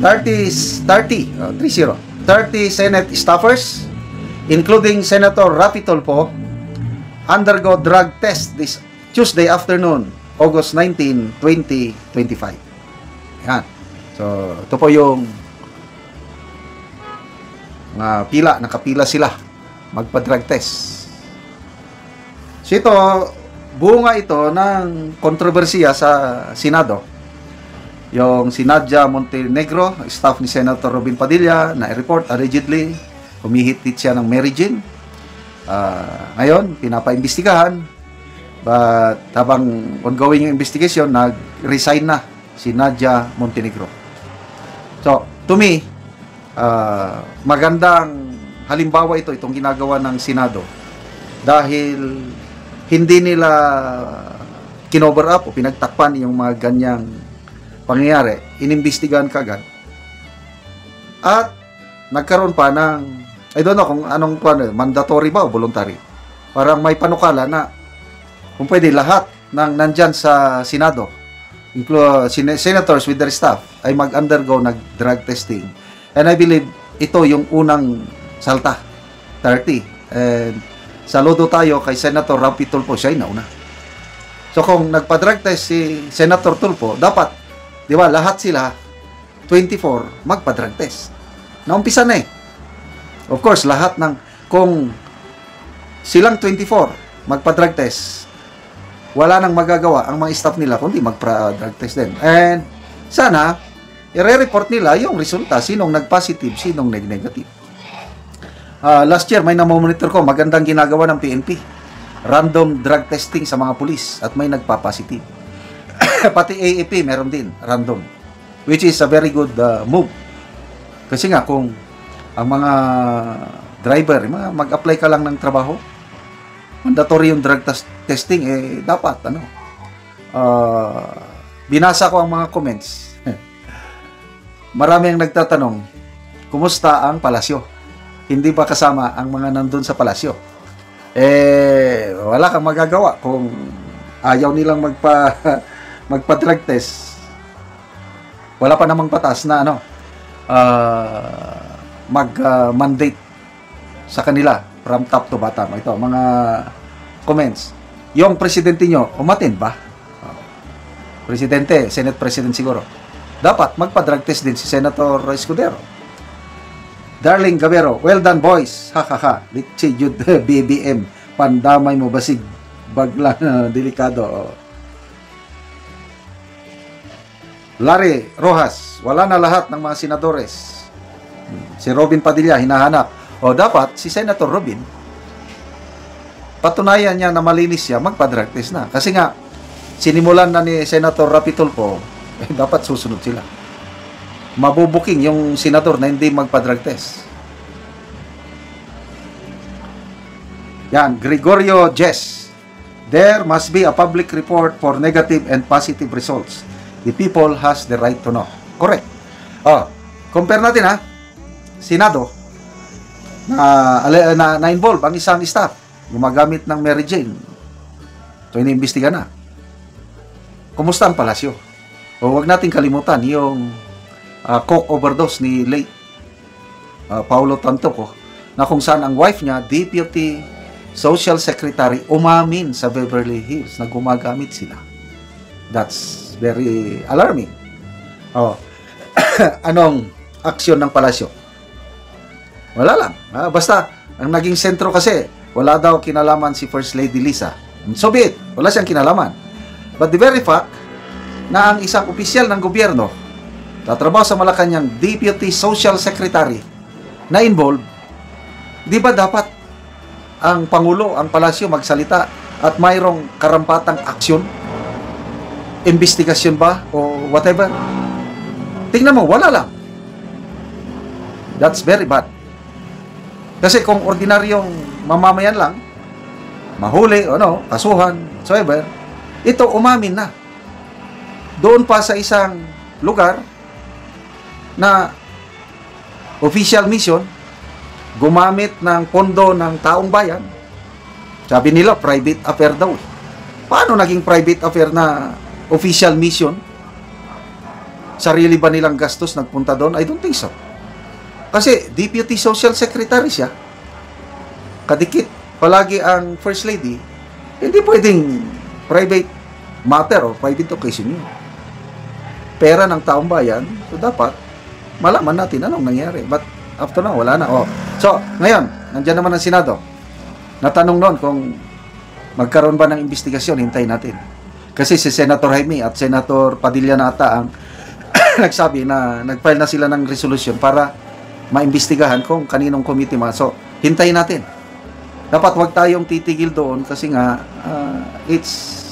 30 Senate staffers, including Senator Raffy Tulfo, undergo drug test this Tuesday afternoon, August 19, 2025. Yan. So, ito po yung nakapila sila magpa-drug test. So, ito, bunga ito ng kontrobersiya sa Senado. Yung si Nadia Montenegro, staff ni Senator Robin Padilla, na-report allegedly humihit-hit siya ng Mary Jane. Ngayon, pinapaimbestigahan. But habang ongoing yung investigation, nag-resign na si Nadia Montenegro. So, to me, magandang halimbawa itong ginagawa ng Senado. Dahil hindi nila kinover up o pinagtakpan yung mga ganyang pangyayari, inimbestigahan kagad. At nagkaroon pa ng, I don't know kung anong mandatory ba o voluntary. Parang may panukala na kung pwede lahat ng nandyan sa Senado, senators with their staff, ay mag-undergo drug testing. And I believe ito yung unang salta, 30. And saludo tayo kay Senator Raffy Tulfo, siya ay nauna. So kung nagpa-drug test si Senator Tulfo, dapat, di ba, lahat sila, 24, magpa-drug test. Naumpisa na eh. Of course, lahat kung silang 24, magpa-drug test, wala nang magagawa ang mga staff nila kundi magpa-drug test din. And sana, i-report nila yung resulta, sinong nag-positive, sinong nag-negative. Last year, may namomonitor ko, magandang ginagawa ng PNP. Random drug testing sa mga pulis at may nagpa-positive. Pati AAP, meron din, random. Which is a very good move. Kasi nga, kung ang mga driver, mag-apply ka lang ng trabaho, mandatory yung drug testing, dapat, binasa ko ang mga comments. Marami ang nagtatanong, kumusta ang palasyo? Hindi ba kasama ang mga nandun sa palasyo? Wala kang magagawa kung ayaw nilang magpa-drug test. Wala pa namang batas na mag-mandate sa kanila from top to bottom. Ito, mga comments. Yung presidente nyo, umatin ba? Presidente, Senate President siguro. Dapat magpa-drug test din si Senator Escudero. Darling Gabero, well done boys. Ha. Litchi Jude BBM. Pandamay mo basig. Bagla na delikado. Larry Rojas, wala na lahat ng mga senadores. Si Robin Padilla, hinahanap. O dapat, si Senator Robin, patunayan niya na malinis siya, magpa-drug test na. Kasi nga, sinimulan na ni Senator Raffy Tulfo, dapat susunod sila. Mabubuking yung senador na hindi magpa-drug test. Yan, Gregorio Jess. There must be a public report for negative and positive results. The people has the right to know. Correct. Compare natin Senado na involve ang isang staff gumagamit ng Mary Jane. So iniimbestiga na. Kumusta ang palasyo? Huwag nating kalimutan yung coke overdose ni late Paulo Tantoco, na kung saan ang wife niya, Deputy Social Secretary, umamin sa Beverly Hills na gumagamit sila. That's very alarming. Anong aksyon ng palasyo? Wala lang. Basta, ang naging sentro kasi, wala daw kinalaman si First Lady Lisa. So be it. Wala siyang kinalaman. But the very fact na ang isang opisyal ng gobyerno tatrabaho sa Malacanang Deputy Social Secretary na involved, di ba dapat ang Pangulo, ang palasyo magsalita at mayroong karampatang aksyon? Investigasyon ba o whatever? Tingnan mo, wala lang. That's very bad. Kasi kung ordinaryong mamamayan lang, mahuli, kasuhan, whatsoever, ito umamin na. Doon pa sa isang lugar na official mission, gumamit ng pondo ng taong bayan. Sabi nila, private affair daw. Paano naging private affair na official mission? sarili ba nilang gastos nagpunta doon? I don't think so. Kasi Deputy Social Secretary siya. Kadikit palagi ang First Lady. Hindi pwedeng private matter or private occasion yun. Pera ng taong bayan, so dapat malaman natin anong nangyari. But after now, wala na. Oh. So, ngayon, nandiyan naman ang Senado. Natanong noon kung magkaroon ba ng investigasyon, hintayin natin. Kasi si Senator Jaime at Senator Padilla na ata ang nagsabi na nag-file na sila ng resolution para maimbestigahan kung kaninong committee ma. So, hintayin natin. Dapat wag tayong titigil doon kasi nga it's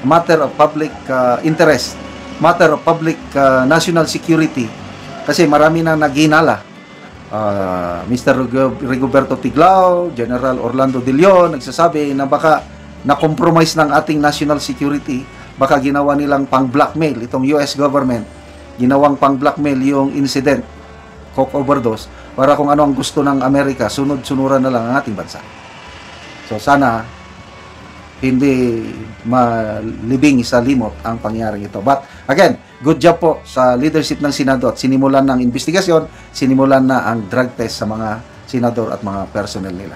a matter of public interest, matter of public national security. Kasi marami na naghinala. Mr. Rigoberto Tiglao, General Orlando De Leon, nagsasabi na baka na-compromise ng ating national security, baka ginawa nilang pang-blackmail itong US government, ginawang pang-blackmail yung incident, coke overdose, para kung ano ang gusto ng Amerika, sunod-sunuran na lang ang ating bansa. So sana hindi malibing sa limot ang pangyayaring ito. But again, good job po sa leadership ng Senado at sinimulan ng investigasyon, sinimulan na ang drug test sa mga senador at mga personnel nila.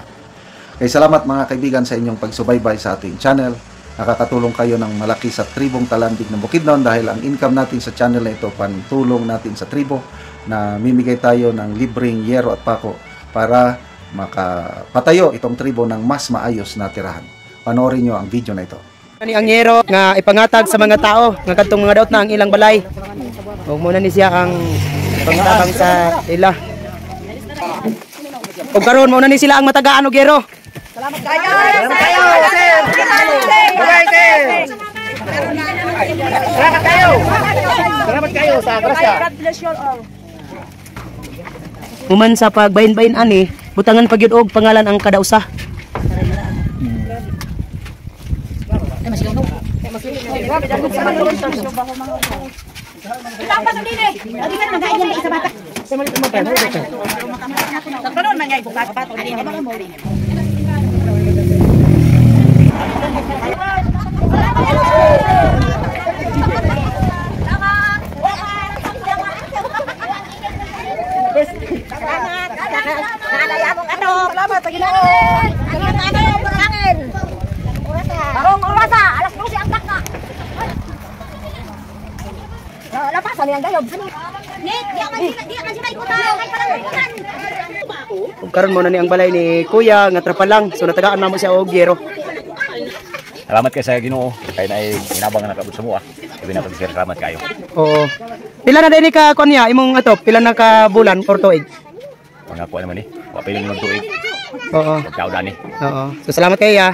Kaya salamat mga kaibigan sa inyong pagsubaybay sa ating channel. Nakakatulong kayo ng malaki sa tribong Talandig ng Bukidnon dahil ang income natin sa channel na ito, pantulong natin sa tribo na mimigay tayo ng libreng yero at pako para makapatayo itong tribo ng mas maayos na tirahan. Panoorin nyo ang video na ito. Ani ang yero nga ipangatag sa mga tao nga kadtong mga daot na ang ilang balay. Ug muna ni siya ang pangtabang sa ila. Ug karon muna ni sila ang matagaan og yero. Salamat kayo. Salamat kayo. Salamat kayo. Salamat kayo sa grasya. God bless you all. Human sa pagbahin-bahin ani, butangan pagyud og pangalan ang kada usa. Karon mo na ni ang balay ni Kuya nga trapalang, so natagaan na mo siya og yero. Salamat kayo sa Ginoo kay naay inabang na nakabot sa mo ah. Sabi na pag-share, salamat kayo. Oo. Pila na din ka kunya imong ato, pila na ka bulan or tuig? Mga kuha naman eh. Wa pa yung magtuig. Oo. Pagkaw dani. Oo. So salamat kayo ya.